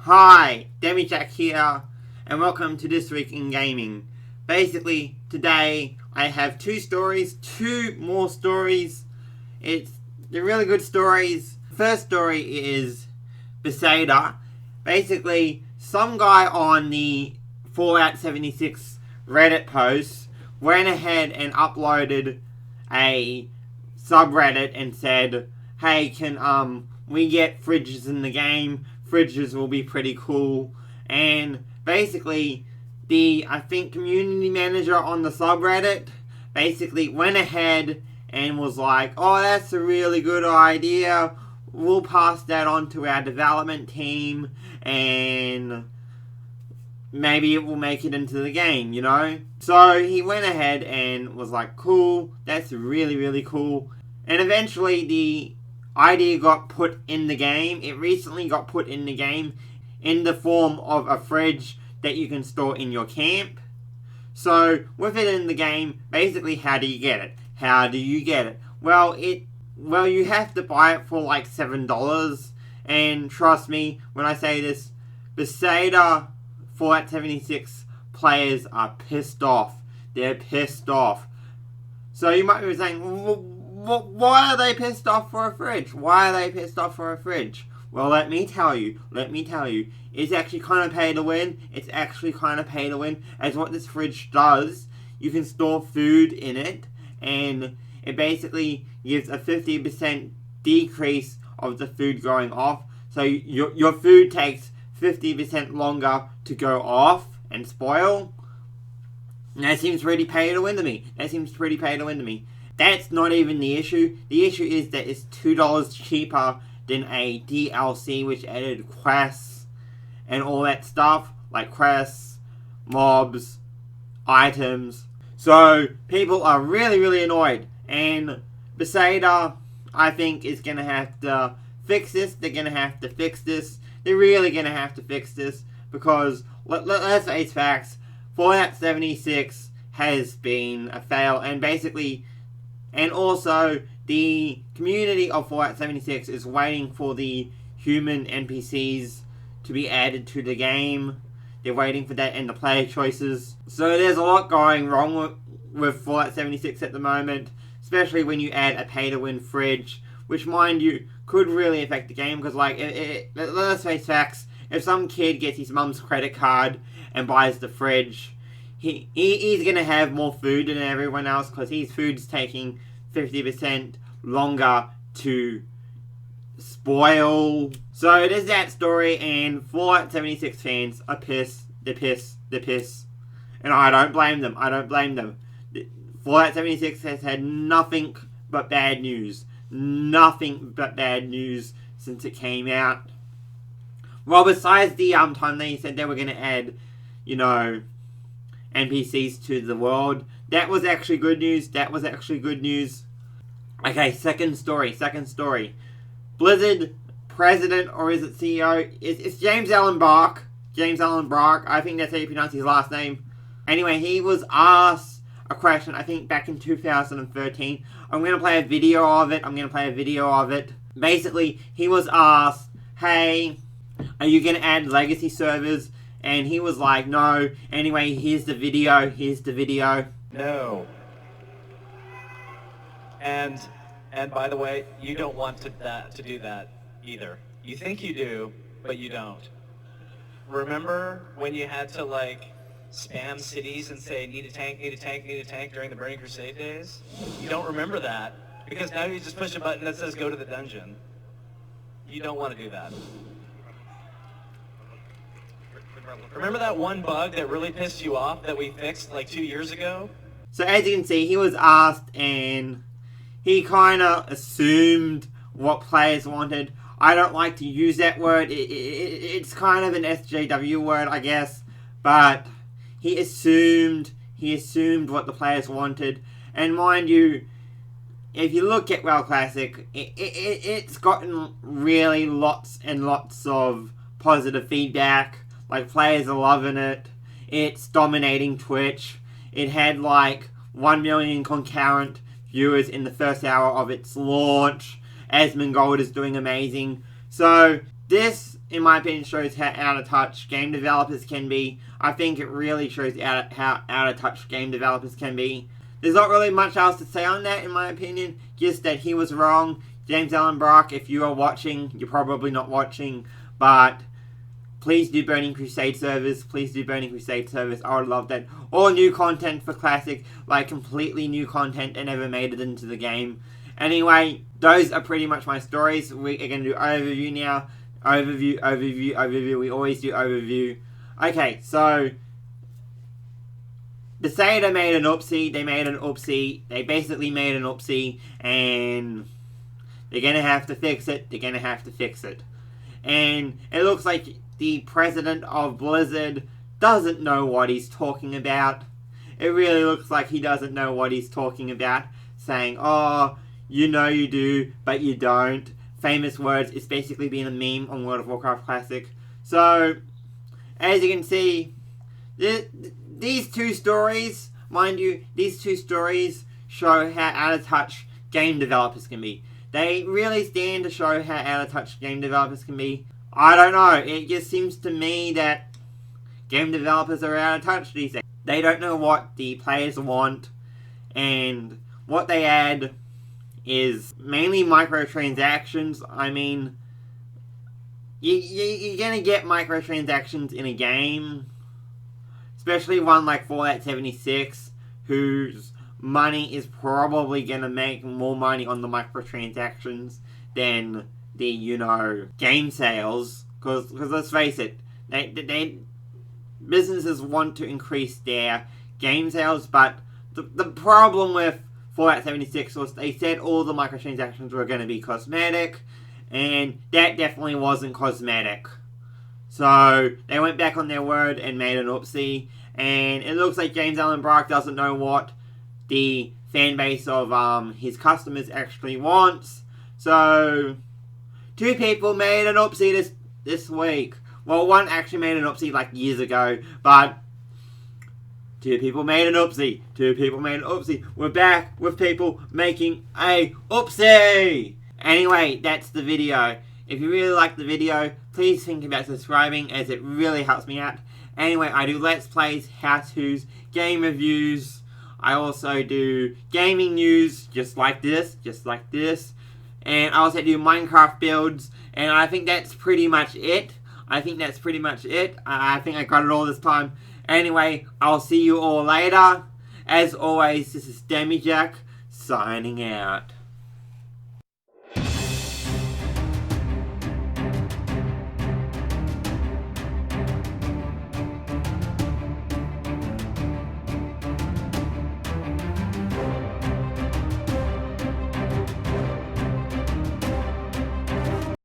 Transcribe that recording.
Hi, Demi here, and welcome to This Week in Gaming. Basically, today I have two more stories. They're really good stories. First story is Bethesda. Basically, some guy on the Fallout 76 Reddit post went ahead and uploaded a subreddit and said, hey, can we get fridges in the game? Fridges will be pretty cool. And basically, the community manager on the subreddit basically went ahead and was like, oh, that's a really good idea. We'll pass that on to our development team and maybe it will make it into the game, you know? So he went ahead and was like, cool, that's really, really cool. And eventually the idea got put in the game. It recently got put in the game in the form of a fridge that you can store in your camp. So with it in the game, basically how do you get it? Well, you have to buy it for like $7. And trust me when I say this, Bethesda Fallout 76 players are pissed off. They're pissed off. So you might be saying, why are they pissed off for a fridge? Well, let me tell you. It's actually kind of pay to win. As what this fridge does, you can store food in it, and it basically gives a 50% decrease of the food going off. So your food takes 50% longer to go off and spoil. And that seems pretty pay to win to me. That's not even the issue. The issue is that it's $2 cheaper than a DLC which added quests and all that stuff. Like quests, mobs, items. So people are really, really annoyed. And Bethesda, I think, is going to have to fix this. They're really going to have to fix this. Because, let's face facts, Fallout 76 has been a fail. And also, the community of Fallout 76 is waiting for the human NPCs to be added to the game. They're waiting for that and the player choices. So there's a lot going wrong with Fallout 76 at the moment. Especially when you add a pay-to-win fridge. Which, mind you, could really affect the game. Because, let's face facts. If some kid gets his mum's credit card and buys the fridge, he's going to have more food than everyone else because his food's taking 50% longer to spoil. So there's that story, and Fallout 76 fans are pissed. They're pissed. And I don't blame them. Fallout 76 has had nothing but bad news. Since it came out. Well, besides the time they said they were going to add, NPCs to the world. That was actually good news. Okay, second story. Blizzard president, or is it CEO? It's James Allen Bark. I think that's how you pronounce his last name. Anyway, he was asked a question, I think back in 2013. I'm going to play a video of it. Basically, he was asked, hey, are you going to add legacy servers? And he was like, no. Anyway, here's the video. No. And by the way, you don't want to do that either. You think you do, but you don't. Remember when you had to spam cities and say, need a tank during the Burning Crusade days? You don't remember that because now you just push a button that says go to the dungeon. You don't want to do that. Remember that one bug that really pissed you off that we fixed 2 years ago? So as you can see, he was asked and he kind of assumed what players wanted. I don't like to use that word. It's kind of an SJW word, I guess. But he assumed what the players wanted. And mind you, if you look at wowclassic, it's gotten really lots and lots of positive feedback. Players are loving it. It's dominating Twitch. It had like 1 million concurrent viewers in the first hour of its launch. Asmongold is doing amazing. So this, in my opinion, shows how out of touch game developers can be. I think it really shows how out of touch game developers can be. There's not really much else to say on that, in my opinion. Just that he was wrong. James Allen Brock, if you are watching, you're probably not watching, but please do Burning Crusade servers. Please do Burning Crusade servers. I would love that. Or new content for Classic, like completely new content that never made it into the game. Anyway, those are pretty much my stories. We are going to do overview now. Overview. We always do overview. Okay, so Bethesda made an oppsie. They basically made an oppsie, and they're going to have to fix it. And it looks like the president of Blizzard doesn't know what he's talking about. It really looks like he doesn't know what he's talking about. Saying, oh, you know you do, but you don't. Famous words. It's basically been a meme on World of Warcraft Classic. So, as you can see, these two stories, mind you, show how out of touch game developers can be. They really stand to show how out of touch game developers can be. I don't know, it just seems to me that game developers are out of touch these days. They don't know what the players want, and what they add is mainly microtransactions. I mean, you're gonna get microtransactions in a game, especially one like Fallout 76, whose money is probably gonna make more money on the microtransactions than the, game sales. Because let's face it, businesses want to increase their game sales, but the problem with Fallout 76 was they said all the microtransactions were going to be cosmetic, and that definitely wasn't cosmetic. So they went back on their word and made an oppsie, and it looks like James Allen Brock doesn't know what the fan base of his customers actually wants. So 2 people made an oppsie this week. Well, one actually made an oppsie like years ago, but 2 people made an oppsie. We're back with people making a oppsie. Anyway, that's the video. If you really like the video, please think about subscribing, as it really helps me out. Anyway, I do Let's Plays, how-tos, game reviews. I also do gaming news, just like this. And I also do Minecraft builds. And I think that's pretty much it. I think I got it all this time. Anyway, I'll see you all later. As always, this is Demi signing out.